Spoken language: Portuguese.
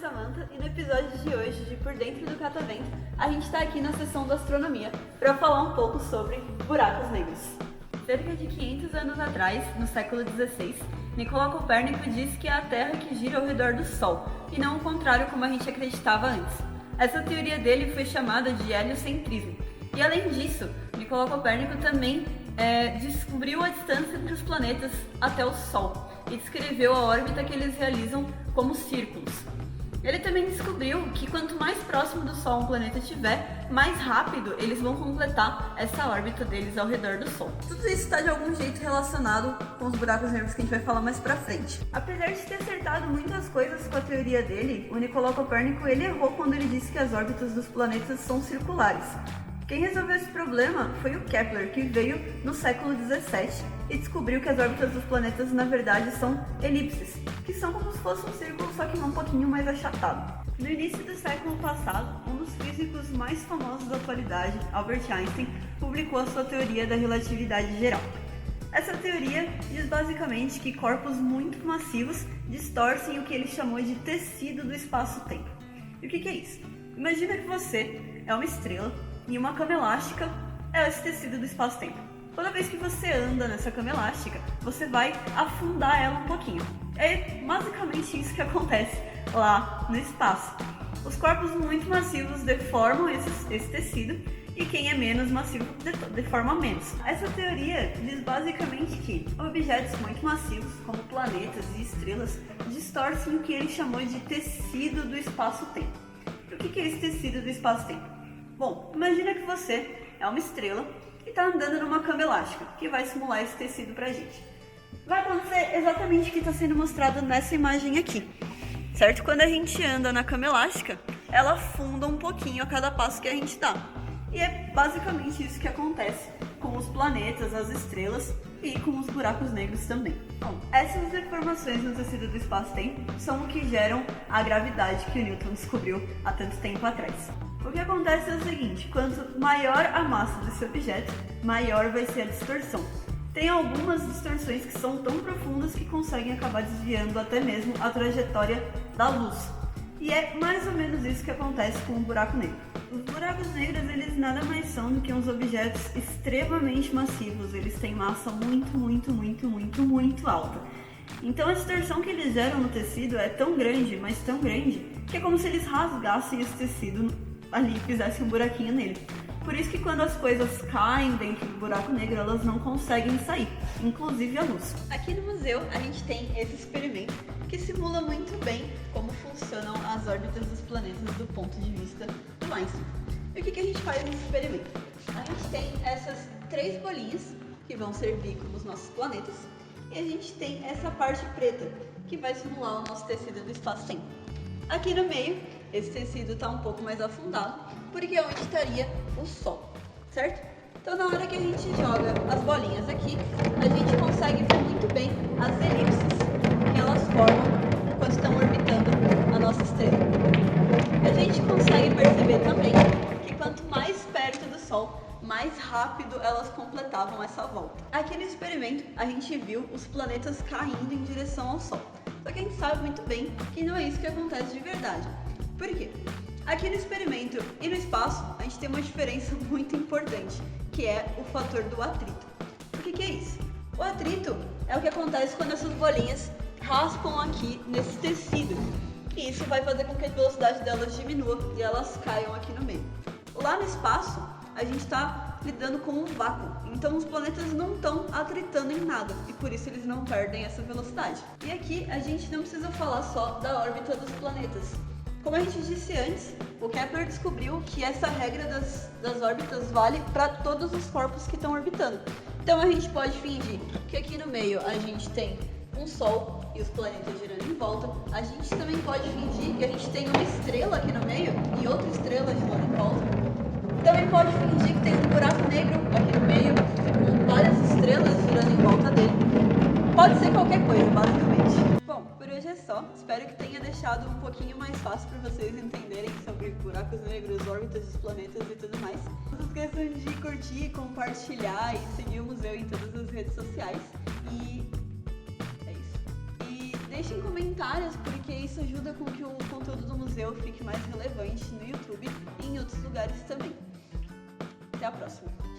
Samantha e no episódio de hoje de Por Dentro do Catavento, a gente está aqui na seção da astronomia para falar um pouco sobre buracos negros. Cerca de 500 anos atrás, no século XVI, Nicolau Copérnico disse que é a Terra que gira ao redor do Sol, e não o contrário como a gente acreditava antes. Essa teoria dele foi chamada de heliocentrismo. E além disso, Nicolau Copérnico também descobriu a distância entre os planetas até o Sol e descreveu a órbita que eles realizam como círculos. Ele também descobriu que quanto mais próximo do Sol um planeta estiver, mais rápido eles vão completar essa órbita deles ao redor do Sol. Tudo isso está de algum jeito relacionado com os buracos negros que a gente vai falar mais pra frente. Apesar de ter acertado muitas coisas com a teoria dele, o Nicolau Copérnico ele errou quando ele disse que as órbitas dos planetas são circulares. Quem resolveu esse problema foi o Kepler, que veio no século XVII e descobriu que as órbitas dos planetas na verdade são elipses, que são como se fosse um círculo, só que um pouquinho mais achatado. No início do século passado, um dos físicos mais famosos da atualidade, Albert Einstein, publicou a sua teoria da relatividade geral. Essa teoria diz basicamente que corpos muito massivos distorcem o que ele chamou de tecido do espaço-tempo. E o que é isso? Imagina que você é uma estrela e uma cama elástica é esse tecido do espaço-tempo. Toda vez que você anda nessa cama elástica, você vai afundar ela um pouquinho. É basicamente isso que acontece lá no espaço. Os corpos muito massivos deformam esse tecido e quem é menos massivo deforma menos. Essa teoria diz basicamente que objetos muito massivos, como planetas e estrelas, distorcem o que ele chamou de tecido do espaço-tempo. E o que é esse tecido do espaço-tempo? Bom, imagina que você é uma estrela e está andando numa cama elástica, que vai simular esse tecido pra gente. Vai acontecer exatamente o que está sendo mostrado nessa imagem aqui, certo? Quando a gente anda na cama elástica, ela afunda um pouquinho a cada passo que a gente dá. E é basicamente isso que acontece com os planetas, as estrelas e com os buracos negros também. Bom, essas deformações no tecido do espaço-tempo são o que geram a gravidade que o Newton descobriu há tanto tempo atrás. O que acontece é o seguinte: quanto maior a massa desse objeto, maior vai ser a distorção. Tem algumas distorções que são tão profundas que conseguem acabar desviando até mesmo a trajetória da luz. E é mais ou menos isso que acontece com o buraco negro. Os buracos negros, eles nada mais são do que uns objetos extremamente massivos. Eles têm massa muito alta. Então a distorção que eles geram no tecido é tão grande, mas tão grande, que é como se eles rasgassem esse tecido ali e fizessem um buraquinho nele. Por isso que quando as coisas caem dentro do buraco negro, elas não conseguem sair, inclusive a luz. Aqui no museu a gente tem esse experimento que simula muito bem como funcionam as órbitas dos planetas do ponto de vista do Einstein. E o que a gente faz nesse experimento? A gente tem essas três bolinhas que vão servir como os nossos planetas e a gente tem essa parte preta que vai simular o nosso tecido do espaço-tempo. Aqui no meio, esse tecido está um pouco mais afundado, porque é onde estaria o Sol, certo? Então, na hora que a gente joga as bolinhas aqui, a gente consegue ver muito bem as elipses que elas formam enquanto estão orbitando a nossa estrela. A gente consegue perceber também que quanto mais perto do Sol, mais rápido elas completavam essa volta. Aqui no experimento, a gente viu os planetas caindo em direção ao Sol. Só que a gente sabe muito bem que não é isso que acontece de verdade. Por quê? Aqui no experimento e no espaço, a gente tem uma diferença muito importante, que é o fator do atrito. O que é isso? O atrito é o que acontece quando essas bolinhas raspam aqui nesse tecido. E isso vai fazer com que a velocidade delas diminua e elas caiam aqui no meio. Lá no espaço, a gente está lidando com um vácuo, então os planetas não estão atritando em nada e por isso eles não perdem essa velocidade. E aqui a gente não precisa falar só da órbita dos planetas. Como a gente disse antes, o Kepler descobriu que essa regra das órbitas vale para todos os corpos que estão orbitando. Então a gente pode fingir que aqui no meio a gente tem um Sol e os planetas girando em volta. A gente também pode fingir que a gente tem uma estrela aqui no meio e outra estrela girando em volta. Também pode fingir que tem um buraco negro aqui no meio, com várias estrelas girando em volta dele. Pode ser qualquer coisa, basicamente. Bom, por hoje é só. Espero que tenha deixado um pouquinho mais fácil para vocês entenderem sobre buracos negros, órbitas dos planetas e tudo mais. Não se esqueçam de curtir, compartilhar e seguir o museu em todas as redes sociais. E é isso. E deixem comentários, porque isso ajuda com que o conteúdo do museu fique mais relevante no YouTube e em outros lugares também. Até a próxima!